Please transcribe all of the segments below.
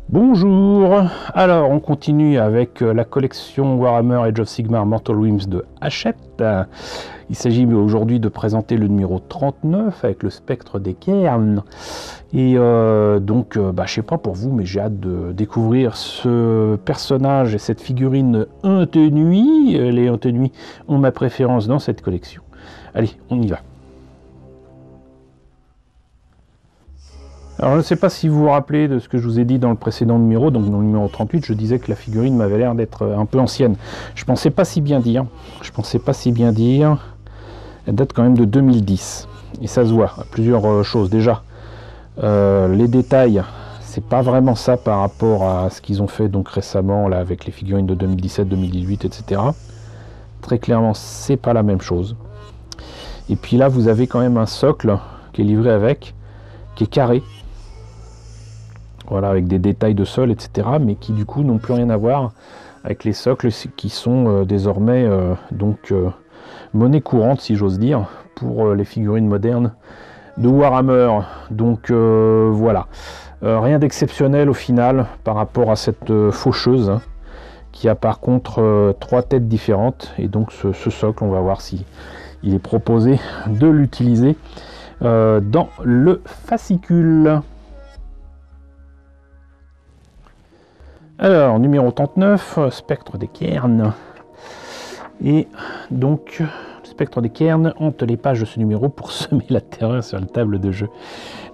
Bonjour, alors on continue avec la collection Warhammer Age of Sigmar Mortal Realms de Hachette. Il s'agit aujourd'hui de présenter le numéro 39 avec le spectre des cairns. Et je sais pas pour vous, mais j'ai hâte de découvrir ce personnage et cette figurine Huntenui. Les Huntenui ont ma préférence dans cette collection. Allez, on y va. Alors je ne sais pas si vous vous rappelez de ce que je vous ai dit dans le précédent numéro, donc dans le numéro 38, je disais que la figurine m'avait l'air d'être un peu ancienne. Je pensais pas si bien dire, elle date quand même de 2010, et ça se voit, plusieurs choses. Déjà, les détails, c'est pas vraiment ça par rapport à ce qu'ils ont fait donc récemment, là, avec les figurines de 2017, 2018, etc. Très clairement, c'est pas la même chose. Et puis là, vous avez quand même un socle qui est livré avec, qui est carré. Voilà, avec des détails de sol, etc., mais qui du coup n'ont plus rien à voir avec les socles qui sont désormais monnaie courante, si j'ose dire, pour les figurines modernes de Warhammer. Donc voilà, rien d'exceptionnel au final par rapport à cette faucheuse, hein, qui a par contre 3 têtes différentes, et donc ce socle, on va voir si il est proposé de l'utiliser dans le fascicule. Alors, numéro 39, spectre des cairns. Et donc, le spectre des cairns hante les pages de ce numéro pour semer la terreur sur la table de jeu.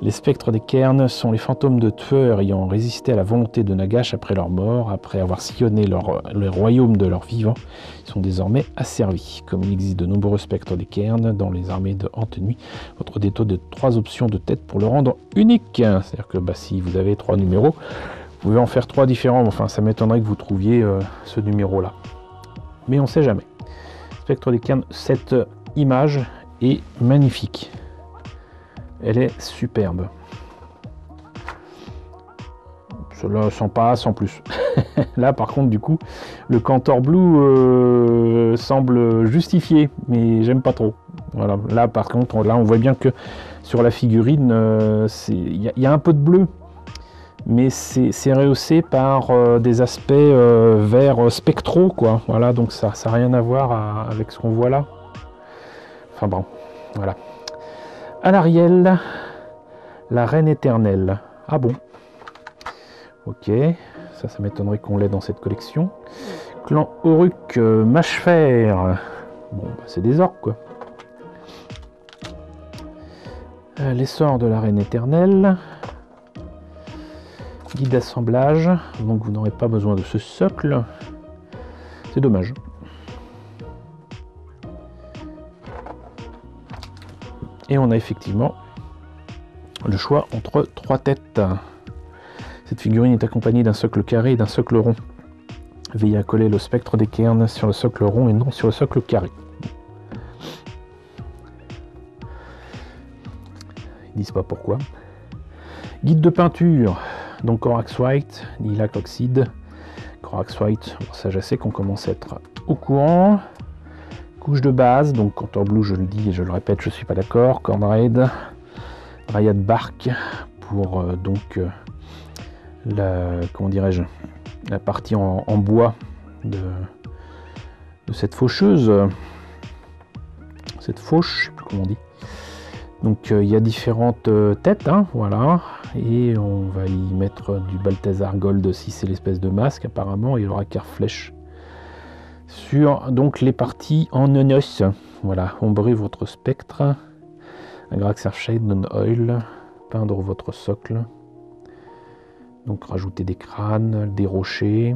Les spectres des cairns sont les fantômes de tueurs ayant résisté à la volonté de Nagash après leur mort, après avoir sillonné le royaume de leurs vivants. Ils sont désormais asservis. Comme il existe de nombreux spectres des cairns dans les armées de Huntenui, votre déto de 3 options de tête pour le rendre unique. C'est-à-dire que si vous avez 3 numéros, vous pouvez en faire 3 différents, enfin ça m'étonnerait que vous trouviez ce numéro-là. Mais on ne sait jamais. Spectre des cairns, cette image est magnifique. Elle est superbe. Cela sans pas, sans plus. Là par contre du coup, le Cantor Blue semble justifié, mais j'aime pas trop. Voilà. Là par contre, là on voit bien que sur la figurine, il y a un peu de bleu, mais c'est rehaussé par des aspects verts spectraux, quoi. Voilà, donc ça n'a rien à voir avec ce qu'on voit là. Enfin bon, voilà. Alarielle, la reine éternelle. Ah bon? Ok, ça m'étonnerait qu'on l'ait dans cette collection. Clan Oruk, Mâchefer. Bon, c'est des orques, quoi. L'essor de la reine éternelle. Guide d'assemblage, donc vous n'aurez pas besoin de ce socle. C'est dommage. Et on a effectivement le choix entre 3 têtes. Cette figurine est accompagnée d'un socle carré et d'un socle rond. Veillez à coller le spectre des cairns sur le socle rond et non sur le socle carré. Ils disent pas pourquoi. Guide de peinture. Donc Corax White, Lilac Oxide, Corax White, bon, ça je sais qu'on commence à être au courant. Couche de base, donc Cantor Blue, je le dis et je le répète, je suis pas d'accord. Cornraid, Dryad Bark pour comment dirais-je, la partie en bois de cette faucheuse, cette fauche, je sais plus comment on dit. Donc il y a différentes têtes, hein, voilà, et on va y mettre du Balthazar Gold si c'est l'espèce de masque apparemment, et il y aura flèche sur donc les parties en nonos. Voilà, ombrez votre spectre, un Graxar Shade non oil, peindre votre socle, donc rajouter des crânes, des rochers,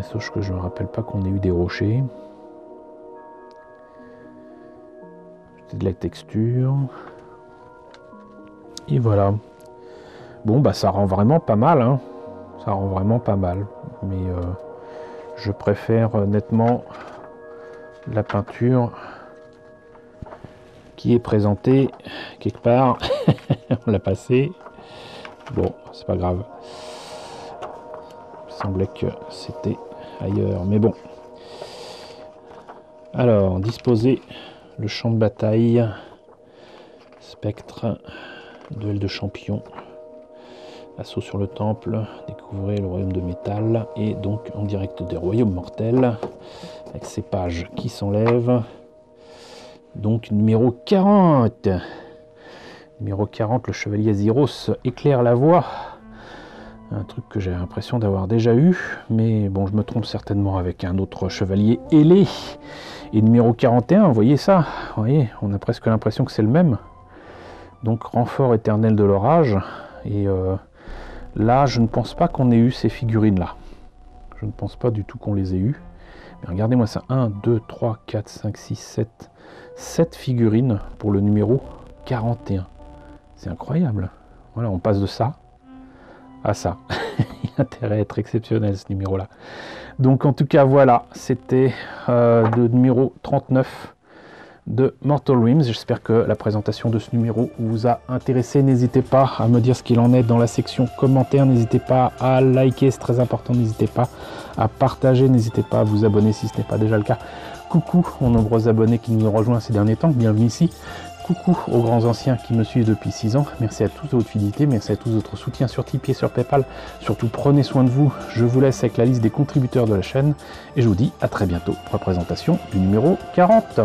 sauf que je ne me rappelle pas qu'on ait eu des rochers. De la texture, et voilà. Bon, ça rend vraiment pas mal, hein. Ça rend vraiment pas mal, mais je préfère nettement la peinture qui est présentée quelque part. On l'a passé. Bon, c'est pas grave. Il semblait que c'était ailleurs, mais bon. Alors, disposer le champ de bataille, spectre, duel de champions, Assaut sur le temple, découvrez le royaume de métal, et donc en direct des royaumes mortels, avec ces pages qui s'enlèvent. Donc numéro 40. Numéro 40, le chevalier Azyros éclaire la voie. Un truc que j'ai l'impression d'avoir déjà eu, mais bon, je me trompe certainement avec un autre chevalier ailé. Et numéro 41, vous voyez ça? Vous voyez, on a presque l'impression que c'est le même. Donc renfort éternel de l'orage. Et là, je ne pense pas qu'on ait eu ces figurines-là. Je ne pense pas du tout qu'on les ait eues. Mais regardez-moi ça, 1, 2, 3, 4, 5, 6, 7. 7 figurines pour le numéro 41. C'est incroyable. Voilà, on passe de ça à ça. Il a intérêt à être exceptionnel ce numéro-là. Donc en tout cas, voilà, c'était le numéro 39 de Mortal Realms. J'espère que la présentation de ce numéro vous a intéressé. N'hésitez pas à me dire ce qu'il en est dans la section commentaires. N'hésitez pas à liker, c'est très important. N'hésitez pas à partager. N'hésitez pas à vous abonner si ce n'est pas déjà le cas. Coucou aux nombreux abonnés qui nous ont rejoints ces derniers temps. Bienvenue ici. Coucou aux grands anciens qui me suivent depuis 6 ans. Merci à tous de votre fidélité. Merci à tous de votre soutien sur Tipeee et sur Paypal. Surtout, prenez soin de vous. Je vous laisse avec la liste des contributeurs de la chaîne. Et je vous dis à très bientôt pour la présentation du numéro 40.